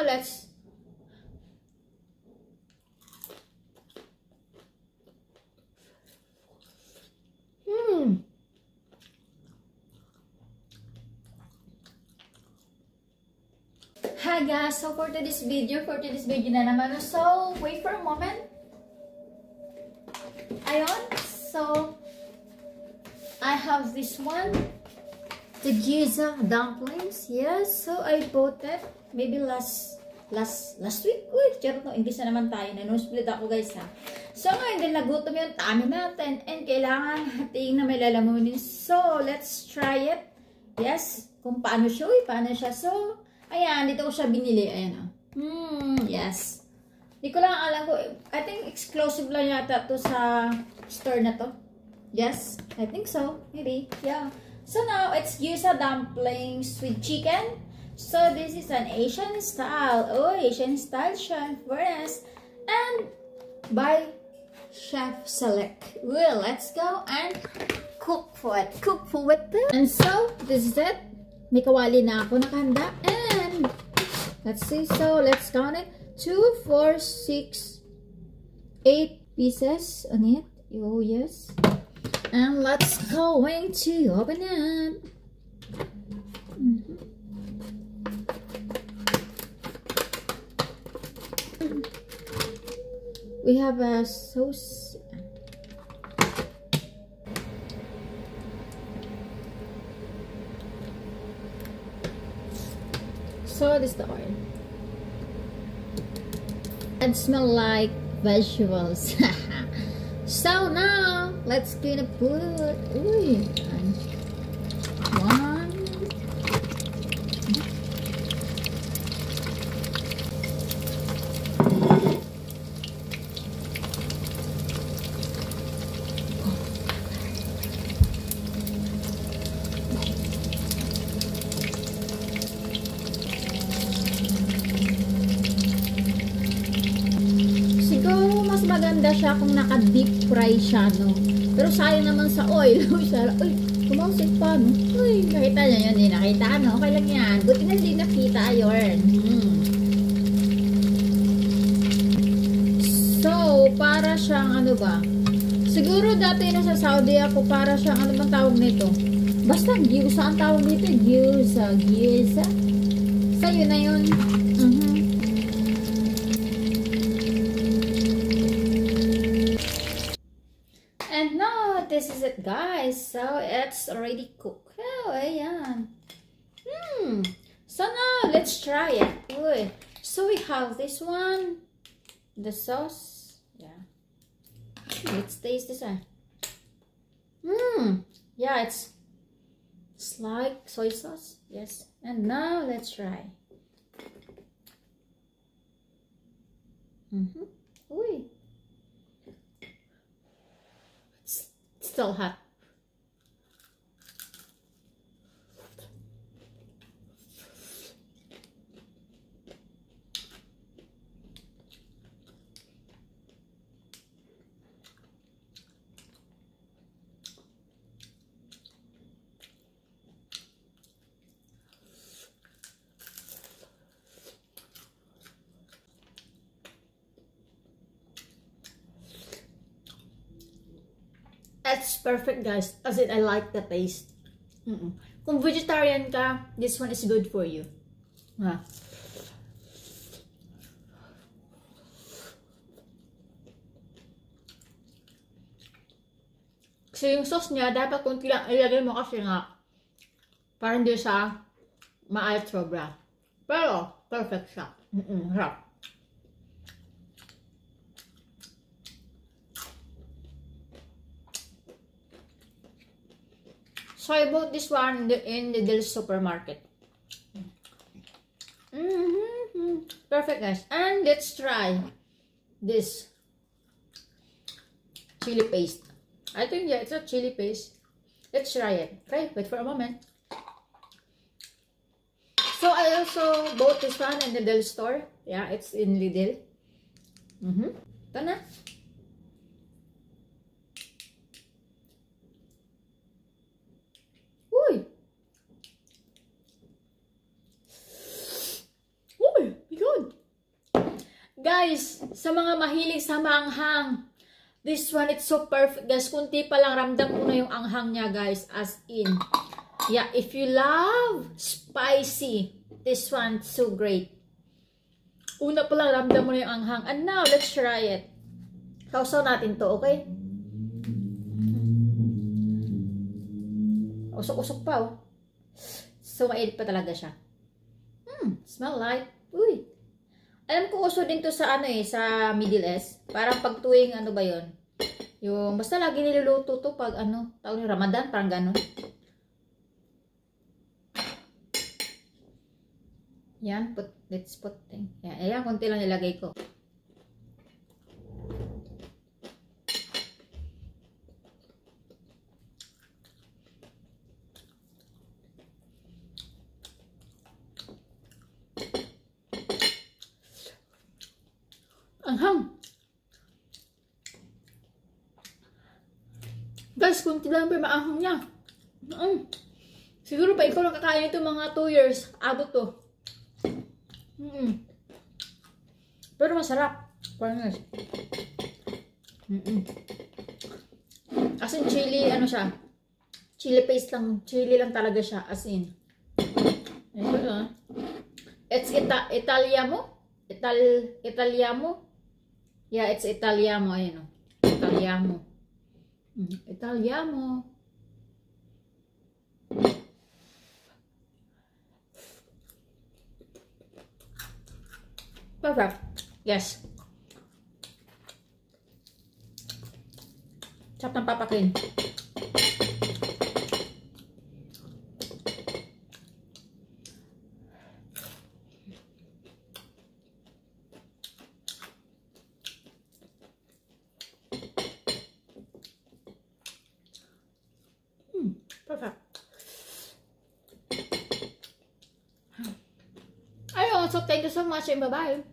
let's... Hi guys, so for today's video na naman. So, wait for a moment. Ayun, so, I have this one. The Giza dumplings. Yes, so I bought it maybe last week. Uy, charot no, English na naman tayo. Nanusplit ako guys ha. So ngayon din nagutom yung tummy natin and kailangan hatiin na may lalamunin. So let's try it. Yes, kung paano siya. Uy, paano siya. So, ayan, dito ko siya binili. Ayan o. Yes. Di ko lang alam ko. I think exclusive lang yata to sa store na to. Yes, I think so. Maybe. Yeah. So now, it's Giza dumplings with chicken. So this is an Asian style. Oh, Asian style siya. Yes. And by Chef Select. Well, let's go and cook for it. Cook for it. And so, this is it. May kawali na ako nakahanda. And, let's see. So, let's count it. 2, 4, 6, 8 pieces on it. Oh, yes. And let's going to open it. We have a sauce. So this is the oil. It smells like vegetables. So now let's gonna put one. Maganda siya kung naka-deep fry siya, no? Pero sayang naman sa oil. Uy, kumausik pa, no? Uy, nakita niya yun, eh. Nakita, no? Okay lang yan. Buti na hindi nakita, yun. So, para siyang, ano ba? Siguro dati na sa Saudi ako, para siyang, ano bang tawag nito? Basta, gyusa ang tawag nito. Gyusa. So, yun na yun. And now, this is it guys. So, it's already cooked. Oh, ayan. So now, let's try it. Uy. So, we have this one. The sauce. Yeah. Let's taste this one. Yeah, it's like soy sauce. Yes. And now, let's try. Uy. Still hot. That's perfect guys. As in, I like the taste. Kung vegetarian ka, this one is good for you. Kasi yung sauce niya, dapat kunti lang ilagay mo kasi nga parang hindi siya maalat sobra. Pero, perfect siya. Harap. So I bought this one in the Del supermarket. Perfect guys. And let's try this chili paste. I think yeah, it's a chili paste. Let's try it. Okay, wait for a moment. So I also bought this one in the Del store. Yeah, it's in Lidl. Ito na. Uy! Uy! My God! Guys, sa mga mahilig sa maanghang, this one, it's so perfect, guys. Kunti pa lang, ramdam mo na yung anghang niya, guys. As in. Yeah, if you love spicy, this one, so great. Una pa lang, ramdam mo na yung anghang. And now, let's try it. Sausaw natin to, okay? Usok-usok pa, oh. So, mainit pa talaga siya. Smell like, uy. Alam ko uso din to sa ano eh, sa Middle East. Parang pag tuwing ano ba yon, yung basta lagi niluluto to pag ano, taon ni Ramadan, parang gano'n. Yan, let's put thing. Yan, ayan, konti lang nilagay ko. Anghang. Guys, kunti lang pa maanghang niya. Siguro pa ikaw lang kakain ito mga 2 years. Abot to. Pero masarap. Parang as in chili, ano siya? Chili paste lang. Chili lang talaga siya. As in. It's Italiamo? Italiamo? Yeah, it's Italiamo. Ayun o. Italiamo. Italiamo. Perfect. Yes. Sarap ng papakin. Perfect. Ayun, so thank you so much and bye-bye.